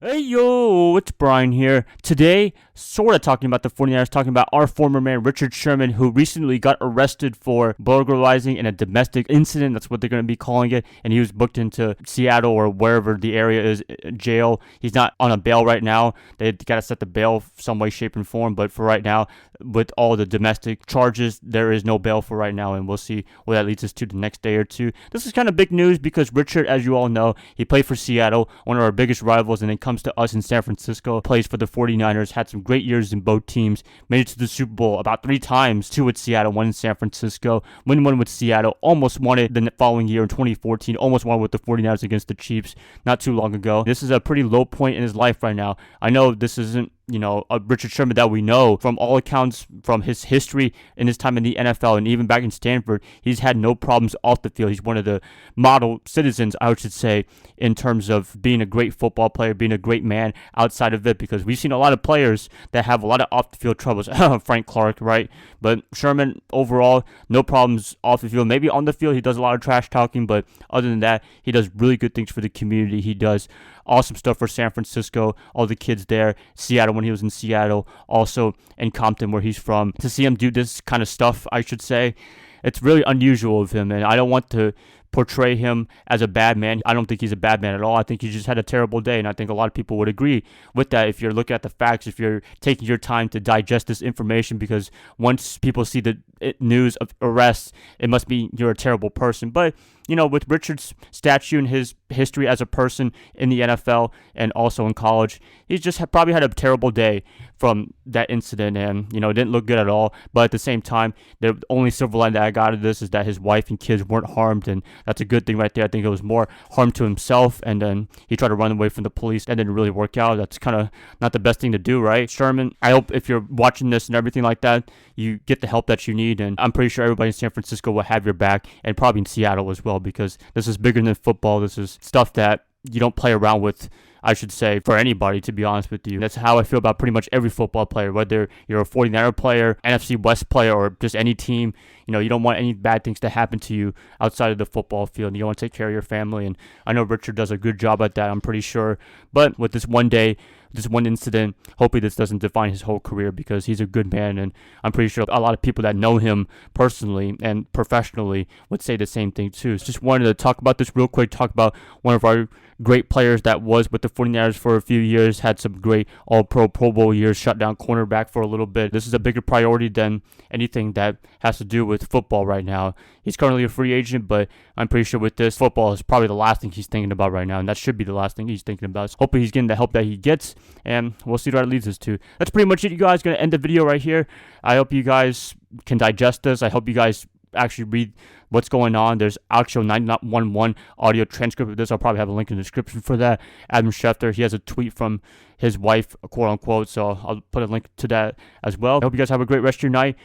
Hey yo, it's Brian here. Today, sort of talking about the 49ers, talking about our former man Richard Sherman, who recently got arrested for burglarizing in a domestic incident. That's what they're going to be calling it. And he was booked into Seattle or wherever the area is, jail. He's not on a bail right now. They got to set the bail some way, shape, and form. But for right now, with all the domestic charges, there is no bail for right now. And we'll see what that leads us to the next day or two. This is kind of big news because Richard, as you all know, he played for Seattle, one of our biggest rivals, and then comes to us in San Francisco, plays for the 49ers, had some great years in both teams, made it to the Super Bowl about 3 times, 2 with Seattle, 1 in San Francisco, win 1 with Seattle, almost won it the following year in 2014, almost won with the 49ers against the Chiefs not too long ago. This is a pretty low point in his life right now. I know this isn't a Richard Sherman that we know. From all accounts, from his history in his time in the NFL and even back in Stanford, he's had no problems off the field. He's one of the model citizens, I should say, in terms of being a great football player, being a great man outside of it, because we've seen a lot of players that have a lot of off the field troubles. Frank Clark, right? But Sherman, overall, no problems off the field. Maybe on the field, he does a lot of trash talking, but other than that, he does really good things for the community. He does awesome stuff for San Francisco, all the kids there, Seattle when he was in Seattle, also in Compton where he's from. To see him do this kind of stuff, I should say, it's really unusual of him, and I don't want to portray him as a bad man. I don't think he's a bad man at all. I think he just had a terrible day, and I think a lot of people would agree with that if you're looking at the facts, if you're taking your time to digest this information, because once people see the news of arrests, it must be you're a terrible person. But with Richard's statue and his history as a person in the NFL and also in college, he's just probably had a terrible day from that incident, and it didn't look good at all. But at the same time, the only silver line that I got out of this is that his wife and kids weren't harmed, and that's a good thing right there. I think it was more harm to himself, and then he tried to run away from the police. That didn't really work out. That's kind of not the best thing to do, right? Sherman, I hope if you're watching this and everything like that, you get the help that you need, and I'm pretty sure everybody in San Francisco will have your back, and probably in Seattle as well, because this is bigger than football. This is stuff that you don't play around with, I should say, for anybody, to be honest with you. That's how I feel about pretty much every football player, whether you're a 49er player, NFC West player, or just any team. You don't want any bad things to happen to you outside of the football field. You want to take care of your family, and I know Richard does a good job at that, I'm pretty sure. But with this one day, this one incident, hopefully this doesn't define his whole career, because he's a good man, and I'm pretty sure a lot of people that know him personally and professionally would say the same thing too. So just wanted to talk about this real quick, talk about one of our great players that was with the 49ers for a few years, had some great All-Pro, Pro Bowl years, shut down cornerback for a little bit. This is a bigger priority than anything that has to do with football right now. He's currently a free agent, but I'm pretty sure with this, football is probably the last thing he's thinking about right now, and that should be the last thing he's thinking about. So hopefully he's getting the help that he gets, and we'll see what that leads us to. That's pretty much it, you guys. Going to end the video right here. I hope you guys can digest this. I hope you guys actually read what's going on. There's actual 911 audio transcript of this. I'll probably have a link in the description for that. Adam Schefter, he has a tweet from his wife, quote unquote, so I'll put a link to that as well. I hope you guys have a great rest of your night.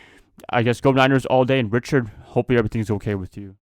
I guess go Niners all day, and Richard, hopefully everything's okay with you.